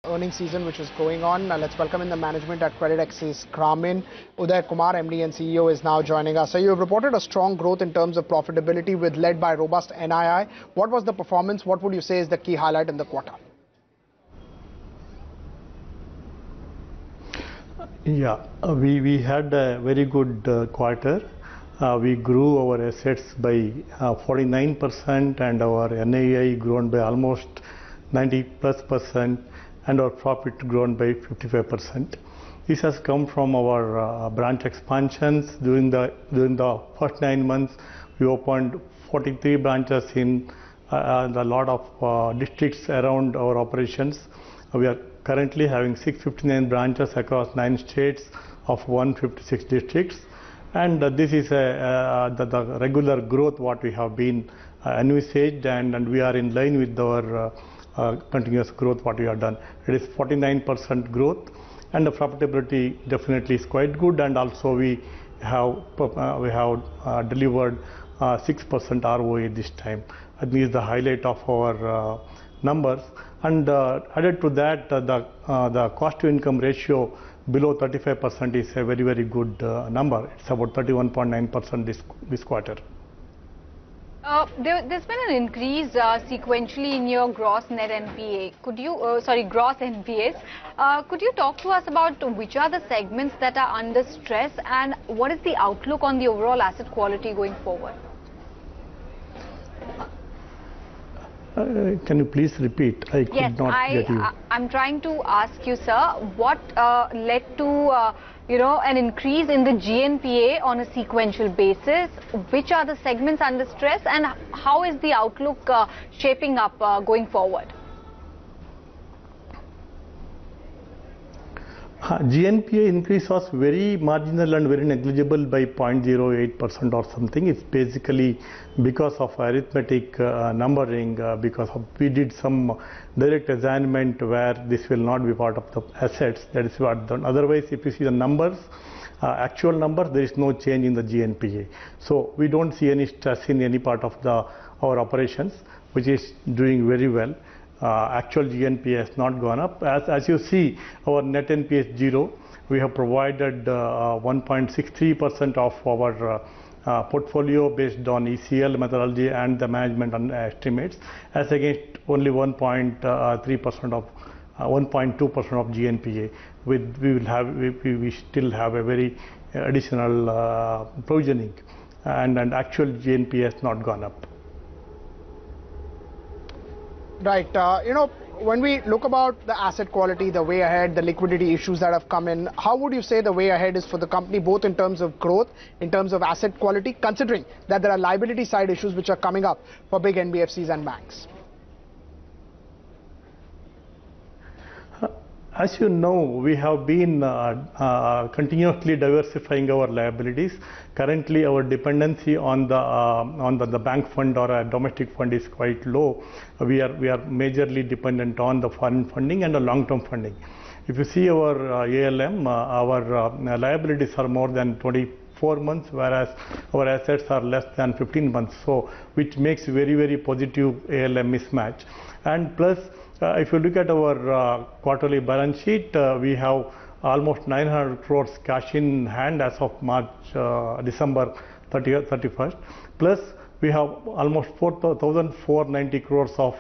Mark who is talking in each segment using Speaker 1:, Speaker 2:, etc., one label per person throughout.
Speaker 1: earnings season which is going on. Let's welcome in the management at CreditAccess, Grameen. Udaya Kumar, MD and CEO, is now joining us. So you have reported a strong growth in terms of profitability led by robust NII. What was the performance? What would you say is the key highlight in the quarter?
Speaker 2: Yeah, we had a very good quarter. We grew our assets by 49% and our NII grown by almost 90+%, and our profit grown by 55%. This has come from our branch expansions. During the first 9 months, we opened 43 branches in a lot of districts around our operations. We are currently having 659 branches across 9 states of 156 districts. And this is the regular growth what we have been envisaged, and we are in line with our continuous growth what we have done. It is 49% growth, and the profitability definitely is quite good, and also we have delivered 6% ROE this time. That is the highlight of our numbers. And added to that, the cost to income ratio below 35% is a very good number. It's about 31.9% this quarter.
Speaker 3: There's been an increase sequentially in your gross net NPA. Gross NPAs. Could you talk to us about which are the segments that are under stress, and what is the outlook on the overall asset quality going forward?
Speaker 2: Can you please repeat? I could not get you.
Speaker 3: I'm trying to ask you, sir, what led to an increase in the GNPA on a sequential basis? Which are the segments under stress, and how is the outlook shaping up going forward?
Speaker 2: GNPA increase was very marginal and very negligible by 0.08% or something. It's basically because of arithmetic numbering, because we did some direct assignment where this will not be part of the assets. That is what done. Otherwise, if you see the numbers, actual numbers, there is no change in the GNPA. So we don't see any stress in any part of our operations, which is doing very well. Actual GNPA has not gone up. As you see, our net NPA is 0. We have provided 1.63% of our portfolio based on ECL methodology and the management estimates, as against only 1.3% of 1.2% of GNPA. We still have a very additional provisioning, and actual GNPA has not gone up.
Speaker 1: Right. When we look about the asset quality, the way ahead, the liquidity issues that have come in, how would you say the way ahead is for the company, both in terms of growth, in terms of asset quality, considering that there are liability side issues which are coming up for big NBFCs and banks?
Speaker 2: As you know, we have been continuously diversifying our liabilities. Currently, our dependency on the bank fund or a domestic fund is quite low. We are majorly dependent on the foreign funding and the long-term funding. If you see our ALM, our liabilities are more than 24 months, whereas our assets are less than 15 months. So, which makes very positive ALM mismatch. And plus, if you look at our quarterly balance sheet, we have almost 900 crores cash in hand as of December 31st. Plus, we have almost 4,490 crores of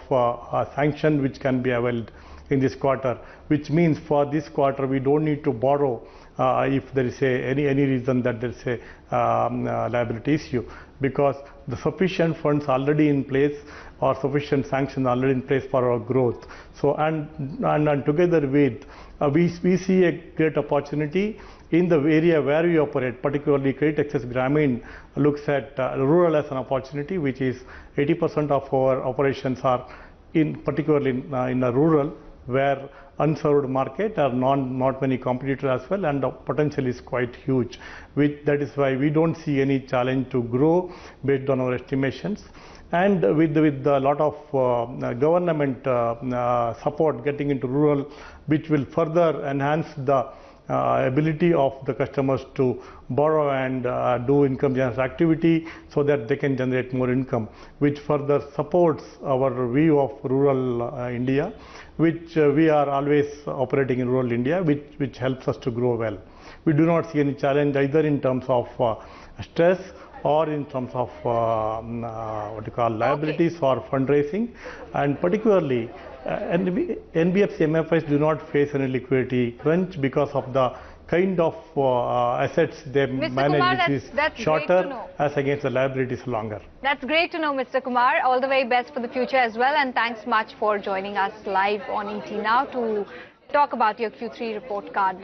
Speaker 2: sanction which can be availed in this quarter, which means for this quarter we don't need to borrow if there is any reason that there is a liability issue, because the sufficient funds already in place or sufficient sanctions already in place for our growth. So and together with we see a great opportunity in the area where we operate, particularly CreditAccess Grameen looks at rural as an opportunity, which is 80% of our operations are particularly in a rural, where unserved market are not many competitors as well, and the potential is quite huge. That is why we don't see any challenge to grow based on our estimations. And with a lot of government support getting into rural, which will further enhance the ability of the customers to borrow and do income generation activity so that they can generate more income, which further supports our view of rural India, which we are always operating in rural India, which helps us to grow well. We do not see any challenge either in terms of stress or in terms of liabilities for fundraising, and particularly NBFC MFIs do not face any liquidity crunch because of the kind of assets they
Speaker 3: Mr.
Speaker 2: manage,
Speaker 3: Kumar,
Speaker 2: which is
Speaker 3: that's
Speaker 2: shorter as against the liabilities longer.
Speaker 3: That's great to know, Mr. Kumar. All the very best for the future as well, and thanks much for joining us live on ET Now to talk about your Q3 report card.